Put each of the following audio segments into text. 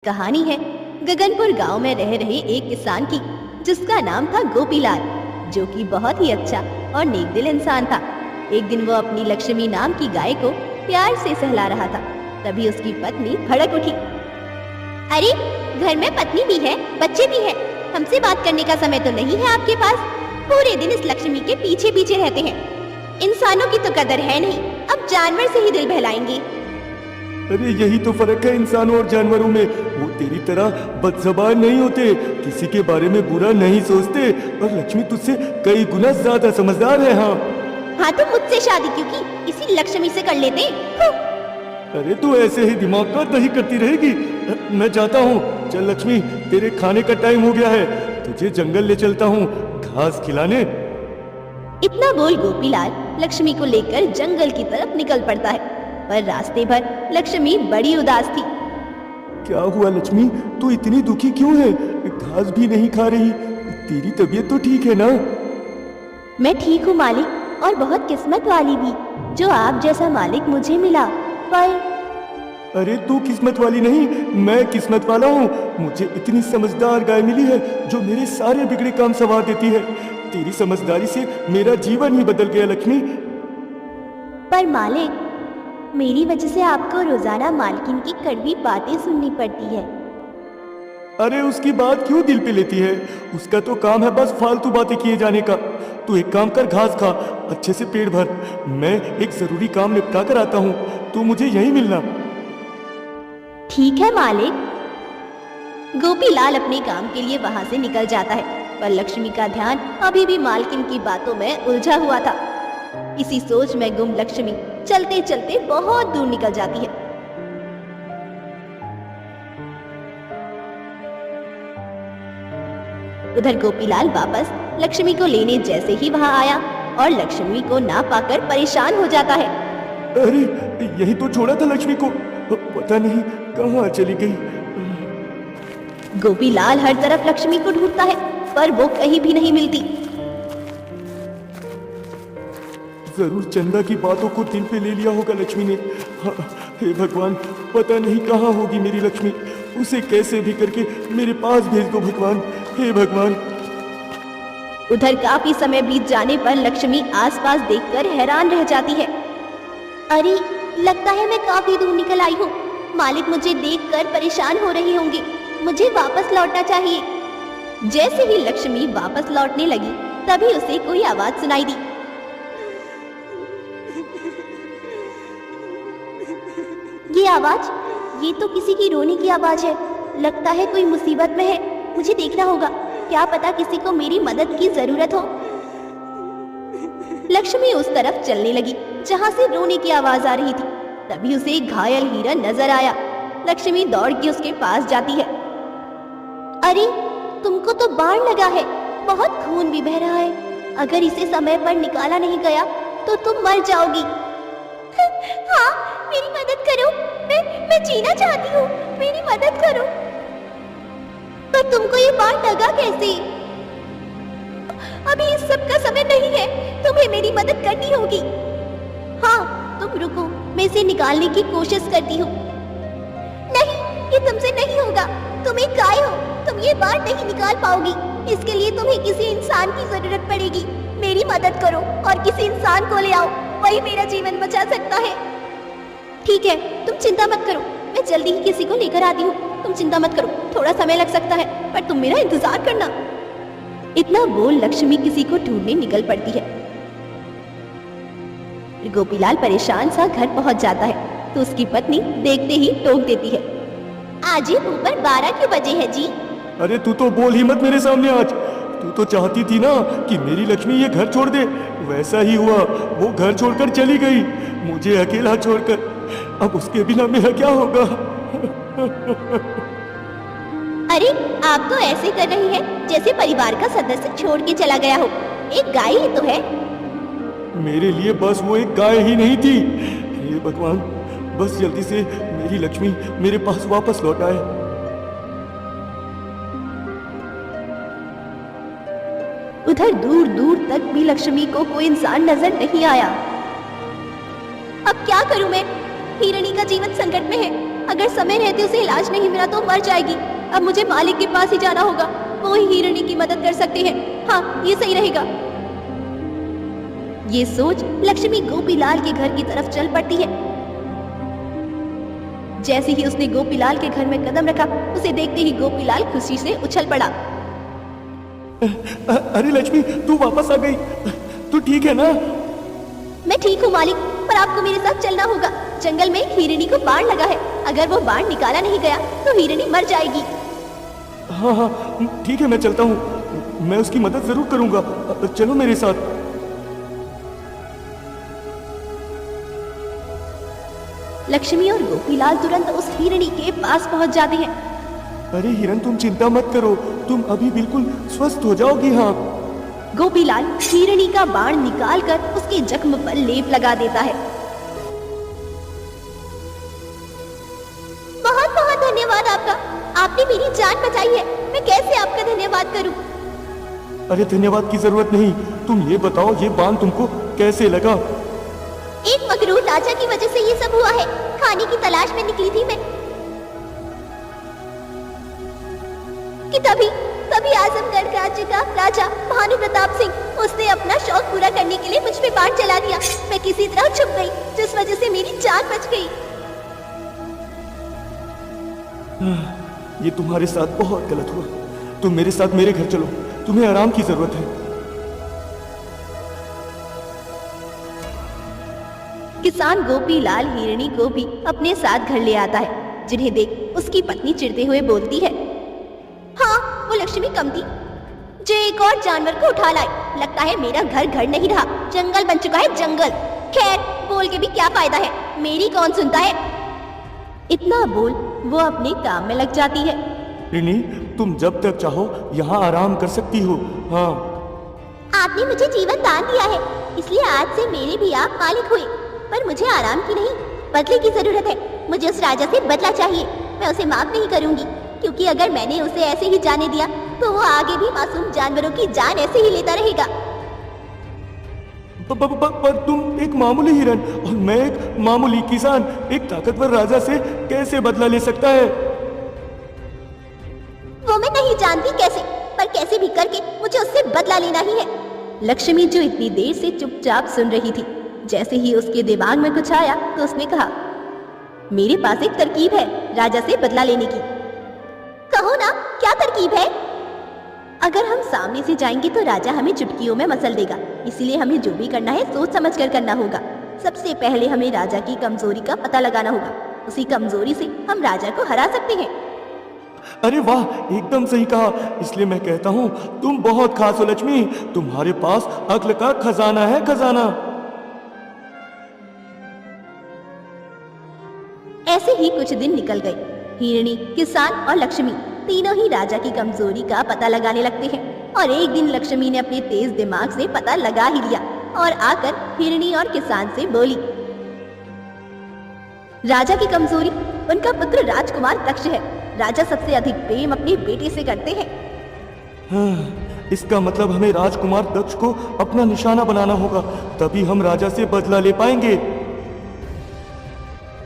कहानी है गगनपुर गांव में रह रहे एक किसान की, जिसका नाम था गोपीलाल, जो कि बहुत ही अच्छा और नेकदिल इंसान था। एक दिन वो अपनी लक्ष्मी नाम की गाय को प्यार से सहला रहा था। तभी उसकी पत्नी भड़क उठी। अरे, घर में पत्नी भी है, बच्चे भी हैं, हमसे बात करने का समय तो नहीं है आपके पास। पूरे दिन इस लक्ष्मी के पीछे पीछे रहते हैं। इंसानों की तो कदर है नहीं, अब जानवर से ही दिल बहलाएंगे। अरे यही तो फर्क है इंसानों और जानवरों में। वो तेरी तरह बदज़बान नहीं होते, किसी के बारे में बुरा नहीं सोचते, और लक्ष्मी तुझसे कई गुना ज्यादा समझदार है। हाँ तो मुझसे शादी क्यों की? इसी लक्ष्मी से कर लेते। अरे तू ऐसे ही दिमाग का दही करती रहेगी। मैं जाता हूँ। चल लक्ष्मी, तेरे खाने का टाइम हो गया है, तुझे जंगल ले चलता हूँ घास खिलाने। इतना बोल गोपीलाल लक्ष्मी को लेकर जंगल की तरफ निकल पड़ता है। पर रास्ते भर लक्ष्मी बड़ी उदास थी। क्या हुआ लक्ष्मी, तू इतनी दुखी क्यों है? घास भी नहीं खा रही। तेरी तबीयत तो ठीक है ना? मैं ठीक हूँ मालिक, और बहुत किस्मत वाली भी, जो आप जैसा मालिक मुझे मिला। पर अरे तू किस्मत वाली नहीं, मैं किस्मत वाला हूँ। मुझे इतनी समझदार गाय मिली है, जो मेरे सारे बिगड़े काम संवार देती है। तेरी समझदारी से मेरा जीवन ही बदल गया लक्ष्मी। पर मालिक, मेरी वजह से आपको रोजाना मालकिन की कड़वी बातें सुननी पड़ती है। अरे उसकी बात क्यों दिल पे लेती है? उसका तो काम है बस फालतू बातें किए जाने का। तू एक काम कर, घास खा, अच्छे से पेट भर। मैं एक जरूरी काम निपटा कर आता हूँ, तू मुझे यहीं मिलना। ठीक है मालिक। गोपीलाल अपने काम के लिए वहां से निकल जाता है, पर लक्ष्मी का ध्यान अभी भी मालकिन की बातों में उलझा हुआ था। इसी सोच में गुम लक्ष्मी चलते चलते बहुत दूर निकल जाती है। उधर गोपीलाल वापस लक्ष्मी को लेने जैसे ही वहां आया, और लक्ष्मी को ना पाकर परेशान हो जाता है। अरे यही तो छोड़ा था लक्ष्मी को, पता नहीं कहाँ चली गई। गोपीलाल हर तरफ लक्ष्मी को ढूंढता है, पर वो कहीं भी नहीं मिलती। जरूर चंदा की बातों को दिल पे ले लिया होगा लक्ष्मी ने। हे भगवान, पता नहीं कहाँ होगी मेरी लक्ष्मी। उसे कैसे भी करके मेरे पास भेज दो भगवान, हे भगवान। उधर काफी समय बीत जाने पर लक्ष्मी आसपास देखकर हैरान रह जाती है। अरे, लगता है मैं काफी दूर निकल आई हूँ। मालिक मुझे देखकर परेशान हो रहे होंगे, मुझे वापस लौटना चाहिए। जैसे ही लक्ष्मी वापस लौटने लगी, तभी उसे कोई आवाज सुनाई दी। ये आवाज, ये तो किसी की रोने की आवाज है। लगता है कोई मुसीबत में है, मुझे देखना होगा, क्या पता किसी को मेरी मदद की जरूरत हो। लक्ष्मी उस तरफ चलने लगी जहां से रोने की आवाज आ रही थी। तभी उसे एक घायल हिरन नजर आया। लक्ष्मी दौड़ के उसके पास जाती है। अरे, तुमको तो बाण लगा है, बहुत खून भी बह रहा है। अगर इसे समय पर निकाला नहीं गया तो तुम मर जाओगी। हाँ, मेरी मदद करो, मैं जीना चाहती हूँ, मेरी मदद करो। तो तुमको ये बाण लगा कैसे? अभी इस सब का समय नहीं है, तुम्हें मेरी मदद करनी होगी। हाँ, तुम रुको, मैं इसे निकालने की कोशिश करती हूँ। नहीं, ये तुमसे नहीं होगा, तुम एक गाय हो, तुम ये बाण नहीं निकाल पाओगी। इसके लिए तुम्हें किसी इंसान की जरूरत पड़ेगी। मेरी मदद करो और किसी इंसान को ले आओ, वही मेरा जीवन बचा सकता है। ठीक है, तुम चिंता मत करो, मैं जल्दी ही किसी को लेकर आती हूँ। तुम चिंता मत करो, थोड़ा समय लग सकता है, पर तुम मेरा इंतजार करना। इतना बोल लक्ष्मी किसी को ढूंढने निकल पड़ती है। गोपीलाल परेशान सा घर पहुंच जाता है, तो उसकी पत्नी देखते ही टोक देती है। आज ऊपर 12 क्यों बजे है जी? अरे तू तो बोल ही मत मेरे सामने आज। तू तो चाहती थी ना कि मेरी लक्ष्मी ये घर छोड़ दे, वैसा ही हुआ। वो घर छोड़कर चली गई, मुझे अकेला छोड़कर। अब उसके बिना मेरा क्या होगा? अरे, आप तो ऐसे कर रही हैं जैसे परिवार का सदस्य छोड़ के चला गया हो। एक गाय ही तो है। मेरे लिए बस वो एक गाय ही नहीं थी। हे भगवान, बस जल्दी से मेरी लक्ष्मी मेरे पास वापस लौट आए। उधर दूर दूर तक भी लक्ष्मी को कोई इंसान नजर नहीं आया। अब क्या करूं मैं? हिरणी का जीवन संकट में है, अगर समय रहते उसे इलाज नहीं मिला तो मर जाएगी। अब मुझे मालिक के पास ही जाना होगा, वो ही हिरणी की मदद कर सकते हैं। हाँ, ये सही रहेगा। ये सोच लक्ष्मी गोपीलाल के घर की तरफ चल पड़ती है। जैसे ही उसने गोपीलाल के घर में कदम रखा, उसे देखते ही गोपीलाल खुशी से उछल पड़ा। अरे लक्ष्मी, तू वापस आ गई। तू ठीक है ना? मैं ठीक हूँ मालिक, पर आपको मेरे साथ चलना होगा। जंगल में एक हिरणी को बाण लगा है, अगर वो बाण निकाला नहीं गया तो हिरणी मर जाएगी। हाँ हाँ ठीक है, मैं चलता हूँ। मैं उसकी मदद जरूर करूंगा। चलो मेरे साथ। लक्ष्मी और गोपीलाल तुरंत उस हिरणी के पास पहुंच जाते हैं। अरे हिरन, तुम चिंता मत करो, तुम अभी बिल्कुल स्वस्थ हो जाओगी। हाँ। गोपीलाल हिरणी का बाण निकालकर उसके जख्म पर लेप लगा देता है। बहुत बहुत धन्यवाद आपका, आपने मेरी जान बचाई है। मैं कैसे आपका धन्यवाद करूं? अरे धन्यवाद की जरूरत नहीं, तुम ये बताओ, ये बाण तुमको कैसे लगा? एक मकरूर राजा की वजह से ये सब हुआ है। खाने की तलाश में निकली थी मैं कि तभी आजमगढ़ राज्य का राजा भानु प्रताप सिंह, उसने अपना शौक पूरा करने के लिए मुझ पे बाण चला दिया। मैं किसी तरह छुप गई, जिस वजह से मेरी जान बच गई। ये तुम्हारे साथ बहुत गलत हुआ। तुम मेरे साथ मेरे घर चलो, तुम्हें आराम की जरूरत है। किसान गोपीलाल हिरणी को भी अपने साथ घर ले आता है, जिन्हें देख उसकी पत्नी चिढ़ते हुए बोलती है, हाँ वो लक्ष्मी कम थी जो एक और जानवर को उठा लाई। लगता है मेरा घर घर नहीं रहा, जंगल बन चुका है जंगल। खैर बोल के भी क्या फायदा है, मेरी कौन सुनता है। इतना बोल वो अपने काम में लग जाती है। रिनी, तुम जब तक चाहो यहाँ आराम कर सकती हो। हाँ। आपने मुझे जीवन दान दिया है, इसलिए आज से मेरे भी आप मालिक हुए। पर मुझे आराम की नहीं, बदले की जरूरत है। मुझे उस राजा से बदला चाहिए। मैं उसे माफ नहीं करूंगी, क्योंकि अगर मैंने उसे ऐसे ही जाने दिया तो वो आगे भी मासूम जानवरों की जान ऐसे ही लेता रहेगा। पर तुम एक मामूली हिरन और मैं एक मामूली किसान, एक ताकतवर राजा से कैसे बदला ले सकता है? वो मैं नहीं जानती कैसे, पर कैसे भी करके मुझे उससे बदला लेना ही है। लक्ष्मी जो इतनी देर से चुपचाप सुन रही थी, जैसे ही उसके दिमाग में कुछ आया तो उसने कहा, मेरे पास एक तरकीब है राजा से बदला लेने की। कहो ना, क्या तरकीब है? अगर हम सामने से जाएंगे तो राजा हमें चुटकियों में मसल देगा, इसीलिए हमें जो भी करना है सोच समझ कर करना होगा। सबसे पहले हमें राजा की कमजोरी का पता लगाना होगा, उसी कमजोरी से हम राजा को हरा सकते हैं। अरे वाह, एकदम सही कहा। इसलिए मैं कहता हूँ तुम बहुत खास हो लक्ष्मी, तुम्हारे पास अक्ल का खजाना है, खजाना। ऐसे ही कुछ दिन निकल गए। हिरणी, किसान और लक्ष्मी तीनों ही राजा की कमजोरी का पता लगाने लगते हैं। और एक दिन लक्ष्मी ने अपने तेज दिमाग से पता लगा ही लिया और आकर हिरणी और किसान से बोली, राजा की कमजोरी उनका पुत्र राजकुमार दक्ष है। राजा सबसे अधिक प्रेम अपने बेटे से करते हैं। हाँ, इसका मतलब हमें राजकुमार दक्ष को अपना निशाना बनाना होगा, तभी हम राजा से बदला ले पाएंगे।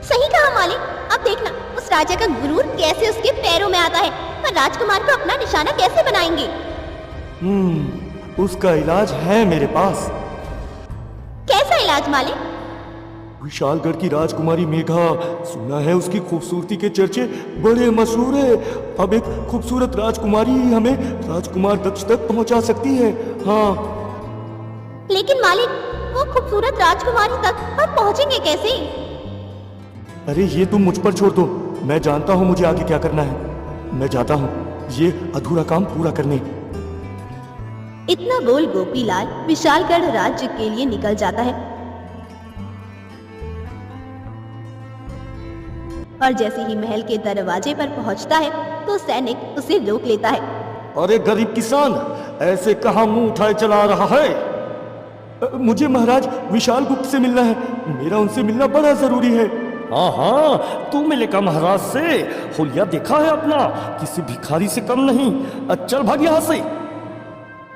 सही कहा मालिक। अब देखना उस राजा का गुरूर कैसे उसके पैरों में आता है, पर राजकुमार को अपना निशाना कैसे बनाएंगे। उसका इलाज है मेरे पास। कैसा इलाज मालिक? विशालगढ़ की राजकुमारी मेघा, सुना है उसकी खूबसूरती के चर्चे बड़े मशहूर है। अब एक खूबसूरत राजकुमारी ही हमें राजकुमार दक्ष तक पहुंचा सकती है। हाँ। लेकिन मालिक, वो खूबसूरत राजकुमारी तक हम पहुंचेंगे कैसे? अरे ये तुम मुझ पर छोड़ दो, मैं जानता हूँ मुझे आगे क्या करना है। मैं जाता हूँ ये अधूरा काम पूरा करने। इतना बोल गोपीलाल विशालगढ़ राज्य के लिए निकल जाता है। और जैसे ही महल के दरवाजे पर पहुंचता है तो सैनिक उसे रोक लेता है। अरे गरीब किसान, ऐसे कहाँ मुंह उठाए चला रहा है? मुझे महाराज विशाल गुप्त से मिलना है, मेरा उनसे मिलना बड़ा जरूरी है। हाँ हाँ, तू मिलेगा महाराज से। हुलिया देखा है अपना, किसी भिखारी से कम नहीं। चल भाग यहाँ से।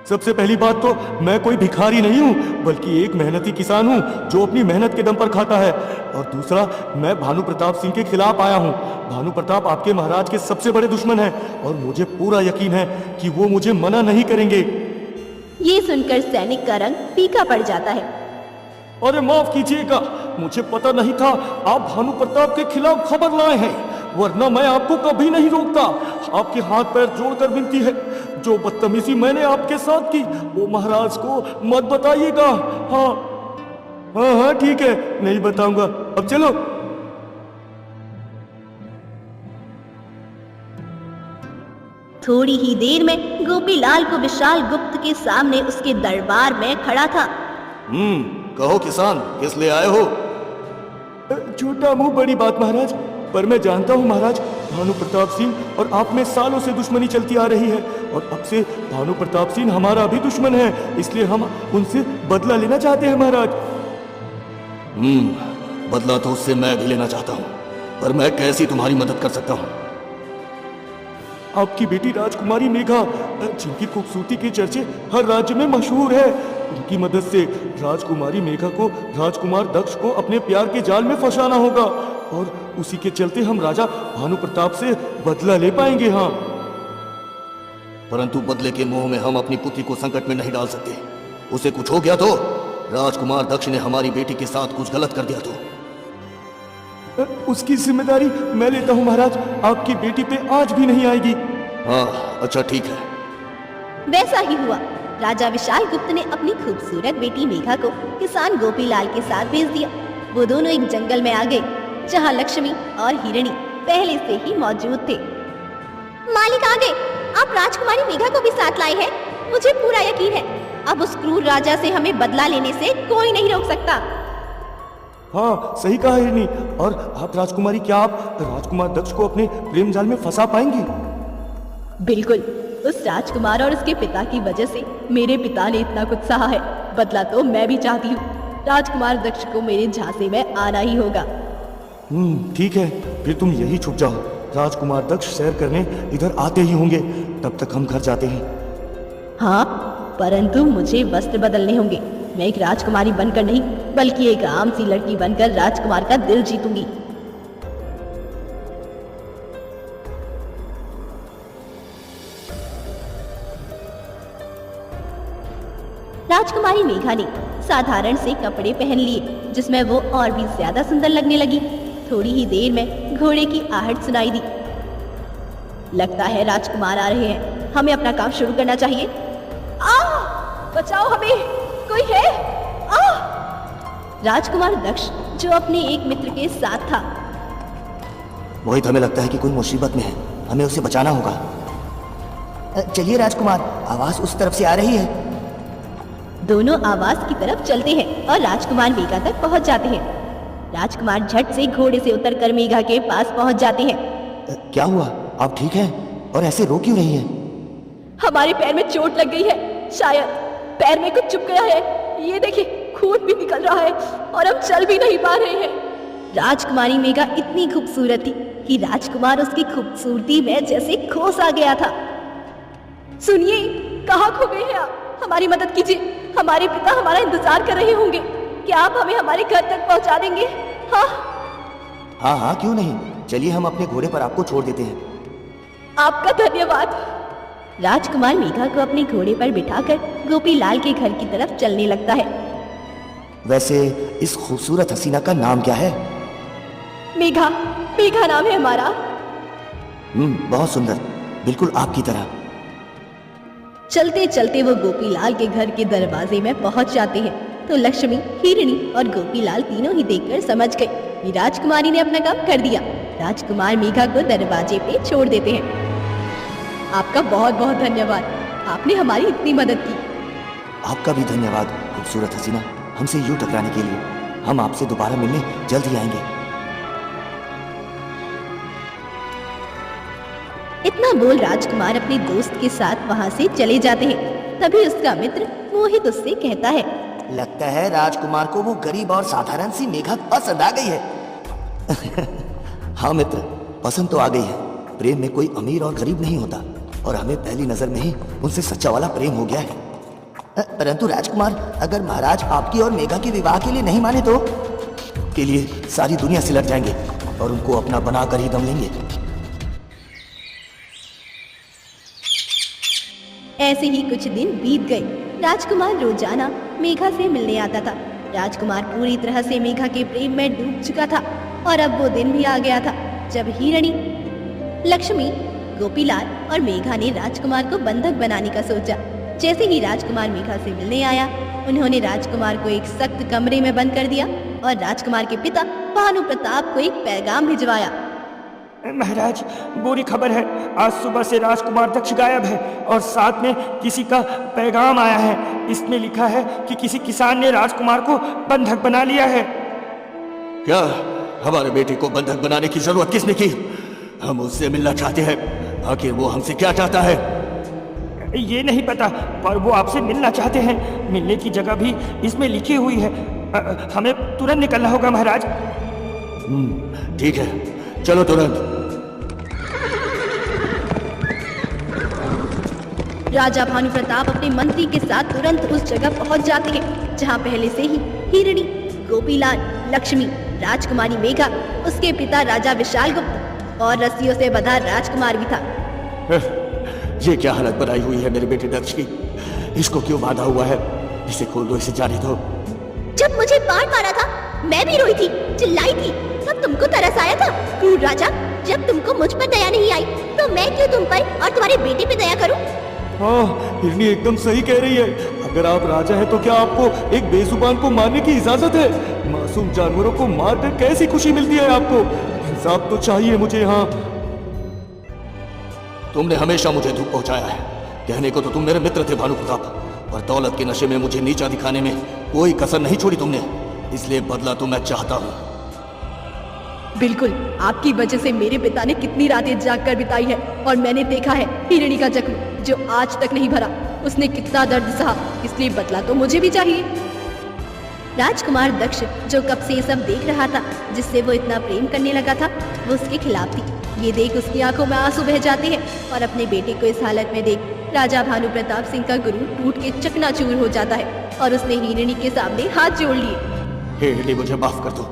सबसे पहली बात तो मैं कोई भिखारी नहीं हूँ, बल्कि एक मेहनती किसान हूँ जो अपनी मेहनत के दम पर खाता है। और दूसरा, मैं भानु प्रताप सिंह के खिलाफ आया हूँ। भानु प्रताप आपके महाराज के सबसे बड़े दुश्मन हैं और मुझे पूरा यकीन है कि वो मुझे मना नहीं करेंगे। ये सुनकर सैनिक का रंग फीका पड़ जाता है। अरे माफ कीजिएगा, मुझे पता नहीं था आप भानु प्रताप के खिलाफ खबर लाए हैं, वरना मैं आपको कभी नहीं रोकता। आपके हाथ पैर जोड़कर विनती है, जो बदतमीजी मैंने आपके साथ की वो महाराज को मत बताइएगा। हाँ हाँ हाँ ठीक है, नहीं बताऊंगा। अब चलो। थोड़ी ही देर में गोपीलाल को विशाल गुप्त के सामने उसके दरबार में खड़ा था। कहो किसान, किस लिए आए हो? छोटा मुंह बड़ी बात महाराज, पर मैं जानता हूँ महाराज, भानु प्रताप सिंह और आप में सालों से दुश्मनी चलती आ रही है और अब से भानु प्रताप सिंह हमारा भी दुश्मन है, इसलिए हम उनसे बदला लेना चाहते हैं महाराज। बदला तो उससे मैं भी लेना चाहता हूँ, पर मैं कैसी तुम्हारी मदद कर सकता हूँ? आपकी बेटी राजकुमारी मेघा, जिनकी खूबसूरती के चर्चे हर राज्य में मशहूर है, उनकी मदद से राजकुमारी मेघा को राजकुमार दक्ष को अपने प्यार के जाल में फंसाना होगा और उसी के चलते हम राजा भानु प्रताप से बदला ले पाएंगे। हाँ, परंतु बदले के मोह में हम अपनी पुत्री को संकट में नहीं डाल सकते। उसे कुछ हो गया तो राजकुमार दक्ष ने हमारी बेटी के साथ कुछ गलत कर दिया तो उसकी जिम्मेदारी मैं लेता हूँ महाराज, आपकी बेटी पे आज भी नहीं आएगी। हाँ अच्छा ठीक है। वैसा ही हुआ। राजा विशाल गुप्त ने अपनी खूबसूरत बेटी मेघा को किसान गोपीलाल के साथ भेज दिया। वो दोनों एक जंगल में आ गए, जहाँ लक्ष्मी और हिरणी पहले से ही मौजूद थे। मालिक आ गए, आप राजकुमारी मेघा को भी साथ लाए हैं। मुझे पूरा यकीन है अब उस क्रूर राजा से हमें बदला लेने से कोई नहीं रोक सकता। हाँ सही कहा हिरणी। और आप राजकुमारी, क्या आप राजकुमार दक्ष को अपने प्रेम जाल में फंसा पाएंगी? बिल्कुल, उस राजकुमार और उसके पिता की वजह से मेरे पिता ने इतना कुछ सहा है। बदला तो मैं भी चाहती हूँ। राजकुमार दक्ष को मेरे झांसे में आना ही होगा। ठीक है, फिर तुम यही छुप जाओ। राजकुमार दक्ष सैर करने इधर आते ही होंगे, तब तक हम घर जाते हैं। हाँ, परंतु मुझे वस्त्र बदलने होंगे। मैं एक राजकुमारी बनकर नहीं, बल्कि एक आम सी लड़की बनकर राजकुमार का दिल जीतूंगी। राजकुमारी मेघा ने साधारण से कपड़े पहन लिए, जिसमें वो और भी ज्यादा सुंदर लगने लगी। थोड़ी ही देर में घोड़े की आहट सुनाई दी। लगता है राजकुमार आ रहे हैं, हमें अपना काम शुरू करना चाहिए। बचाओ हमें, कोई है? राजकुमार दक्ष, जो अपने एक मित्र के साथ था। मोहित, हमें लगता है कि कोई मुसीबत में है, हमें उसे बचाना होगा। चलिए राजकुमार, आवाज उस तरफ से आ रही है। दोनों आवाज की तरफ चलते हैं और राजकुमार मेघा तक पहुंच जाते हैं। राजकुमार झट से घोड़े से उतरकर मेघा के पास पहुंच जाते हैं। क्या हुआ? आप ठीक हैं? और ऐसे रो क्यों रही हैं? हमारे पैर में चोट लग गई है, शायद पैर में कुछ चुभ गया है। ये देखिए, खून भी निकल रहा है और हम चल भी नहीं पा रहे हैं। राजकुमारी मेघा इतनी खूबसूरत थी कि राजकुमार उसकी खूबसूरती में जैसे खो सा गया था। सुनिए, कहाँ खो गए हैं आप? हमारी मदद कीजिए, हमारे पिता हमारा इंतजार कर रहे होंगे। क्या आप हमें हमारे घर तक पहुंचा देंगे? हाँ हाँ, क्यों नहीं। चलिए, हम अपने घोड़े पर आपको छोड़ देते हैं। आपका धन्यवाद। राजकुमार मेघा को अपने घोड़े पर बिठाकर गोपीलाल के घर की तरफ चलने लगता है। वैसे इस खूबसूरत हसीना का नाम क्या है? मेघा, मेघा नाम है हमारा। बहुत सुंदर, बिल्कुल आपकी तरह। चलते चलते वो गोपीलाल के घर के दरवाजे में पहुंच जाते हैं तो लक्ष्मी, हिरणी और गोपीलाल तीनों ही देखकर समझ गए कि राजकुमारी ने अपना काम कर दिया। राजकुमार मेघा को दरवाजे पे छोड़ देते हैं। आपका बहुत बहुत धन्यवाद, आपने हमारी इतनी मदद की। आपका भी धन्यवाद खूबसूरत हसीना, हमसे यूं टकराने के लिए। हम आपसे दोबारा मिलने जल्द ही आएंगे। इतना बोल राजकुमार अपने दोस्त के साथ वहां से चले जाते हैं। तभी उसका मित्र मोहित उससे कहता है, लगता है राजकुमार को वो गरीब और साधारण सी मेघा पसंद आ गई है। हाँ मित्र, पसंद तो आ गई है। प्रेम में कोई अमीर और गरीब नहीं होता और हमें पहली नजर में ही उनसे सच्चा वाला प्रेम हो गया है। परंतु राजकुमार, अगर महाराज आपकी और मेघा के विवाह के लिए नहीं माने तो के लिए सारी दुनिया से लड़ जाएंगे और उनको अपना बनाकर ही दम लेंगे। ऐसे ही कुछ दिन बीत गए। राजकुमार रोजाना मेघा से मिलने आता था। राजकुमार पूरी तरह से मेघा के प्रेम में डूब चुका था और अब वो दिन भी आ गया था जब हिरणी, लक्ष्मी, गोपीलाल और मेघा ने राजकुमार को बंधक बनाने का सोचा। जैसे ही राजकुमार मेघा से मिलने आया, उन्होंने राजकुमार को एक सख्त कमरे में बंद कर दिया और राजकुमार के पिता भानु प्रताप को एक पैगाम भिजवाया। महाराज, बुरी खबर है। आज सुबह से राजकुमार दक्ष गायब है और साथ में किसी का पैगाम आया है। इसमें लिखा है कि किसी किसान ने राजकुमार को बंधक बना लिया है। क्या हमारे बेटे को बंधक बनाने की जरूरत किसने की? हम उससे मिलना चाहते हैं। आखिर वो हमसे क्या चाहता है? ये नहीं पता, पर वो आपसे मिलना चाहते हैं। मिलने की जगह भी इसमें लिखी हुई है। हमें तुरंत निकलना होगा महाराज। ठीक है, चलो तुरंत। राजा भानु प्रताप अपने मंत्री के साथ तुरंत उस जगह पहुंच जाते हैं जहां पहले से ही हिरणी, गोपीलाल, लक्ष्मी, राजकुमारी मेघा, उसके पिता राजा विशाल गुप्त और रस्सियों से बंधा राजकुमार भी था। ये क्या हालत बनाई हुई है मेरे बेटे दक्ष की? इसको क्यों बांधा हुआ है? इसे खोल दो, इसे जाने दो। जब मुझे बाढ़ मारा था, मैं भी रोई थी, चिल्लाई थी, तब तुमको तरस आया था। क्रूर राजा, जब तुमको मुझ पर दया नहीं आई, तो मैं क्यों तुम पर और तुम्हारे बेटे पे दया करूं? हाँ, हिरनी एकदम सही कह रही है। अगर आप राजा हैं तो क्या आपको एक बेजुबान को मारने की इजाजत है? मासूम जानवरों को मारकर कैसी खुशी मिलती है आपको? इंसाफ तो चाहिए मुझे। हाँ, तुमने हमेशा मुझे दुख पहुंचाया है। कहने को तो तुम मेरे मित्र थे भानु प्रताप, पर दौलत के नशे में मुझे नीचा दिखाने में कोई कसर नहीं छोड़ी तुमने। इसलिए बदला तो मैं चाहता हूँ। बिल्कुल, आपकी वजह से मेरे पिता ने कितनी रातें जागकर बिताई है और मैंने देखा है हिरणी का जख्म जो आज तक नहीं भरा। उसने कितना दर्द सहा, इसलिए बदला तो मुझे भी चाहिए। राजकुमार दक्ष, जो कब से ये सब देख रहा था, जिससे वो इतना प्रेम करने लगा था, वो उसके खिलाफ थी। ये देख उसकी आंखों में आंसू बह जाते हैं और अपने बेटे को इस हालत में देख राजा भानु प्रताप सिंह का गुरु टूट के चकनाचूर हो जाता है और उसने हिरणी के सामने हाथ जोड़ लिए। हिरणी, मुझे माफ कर दो।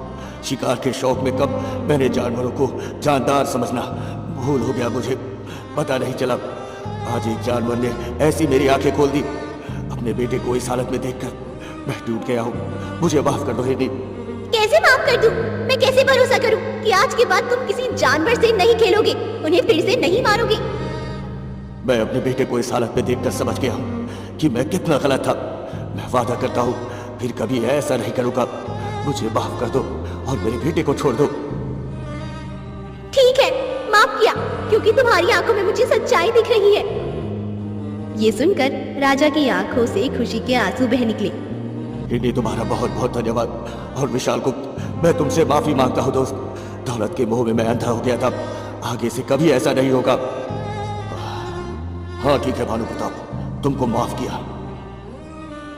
शिकार के शौक में कब मैंने जानवरों को जानदार समझना भूल हो गया। मुझे पता नहीं चला। आज एक जानवर ने ऐसी मेरी आंखें खोल दी। अपने बेटे को इस हालत में देखकर मैं टूट गया हूँ। मुझे माफ कर दो हिरणी। कैसे माफ कर दूं? मैं कैसे भरोसा करूं कि आज के बाद तुम किसी जानवर से नहीं खेलोगे, उन्हें फिर से नहीं मारोगे? मैं अपने बेटे को इस हालत में देखकर समझ गया हूँ कि मैं कितना गलत था। मैं वादा करता हूँ फिर कभी ऐसा नहीं करूँगा। मुझे माफ कर दो और मेरे बेटे को छोड़ दो। ठीक है, माफ किया, क्योंकि तुम्हारी आंखों में मुझे सच्चाई दिख रही है। ये सुनकर राजा की आंखों से खुशी के आंसू बह निकले। हिरणी, तुम्हारा बहुत बहुत धन्यवाद। और विशाल गुप्त, मैं तुमसे माफी मांगता हूँ दोस्त। दौलत के मोह में मैं अंधा हो गया था। आगे से कभी ऐसा नहीं होगा। हाँ ठीक है भानु प्रताप, तुमको माफ किया।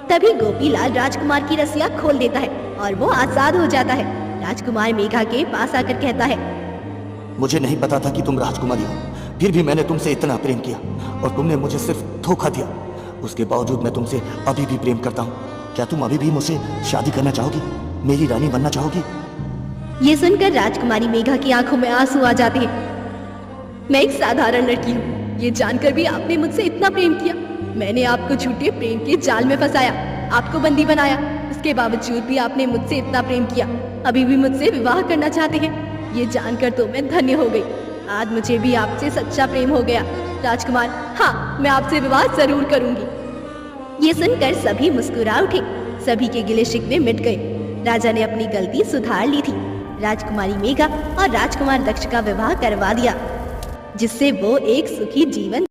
तभी गोपीलाल राजकुमार की रस्सियां खोल देता है और वो आजाद हो जाता है। राजकुमार मेघा के पास आकर कहता है, मुझे नहीं पता था कि तुम राजकुमारी हो, फिर भी मैंने तुमसे इतना प्रेम किया और तुमने मुझे सिर्फ धोखा दिया। उसके बावजूद मैं तुमसे अभी भी प्रेम करता हूँ। क्या तुम अभी भी मुझसे शादी करना चाहोगी? मेरी रानी बनना चाहोगी? ये सुनकर राजकुमारी मेघा की आंखों में आंसू आ जाते हैं। मैं एक साधारण लड़की हूँ, ये जानकर भी आपने मुझसे इतना प्रेम किया। मैंने आपको झूठे प्रेम के जाल में फंसाया, आपको बंदी बनाया। उसके बावजूद भी आपने मुझसे इतना प्रेम किया, अभी भी मुझसे विवाह करना चाहते हैं। ये जानकर तो मैं धन्य हो गई। आज मुझे भी आपसे सच्चा प्रेम हो गया। राजकुमार, हाँ, मैं आपसे विवाह जरूर करूंगी। ये सुनकर सभी मुस्कुरा उठे। सभी के गिले शिकवे मिट गए। राजा ने अपनी गलती सुधार ली थी। राजकुमारी मेघा और राजकुमार दक्ष का विवाह करवा दिया, जिससे वो एक सुखी जीवन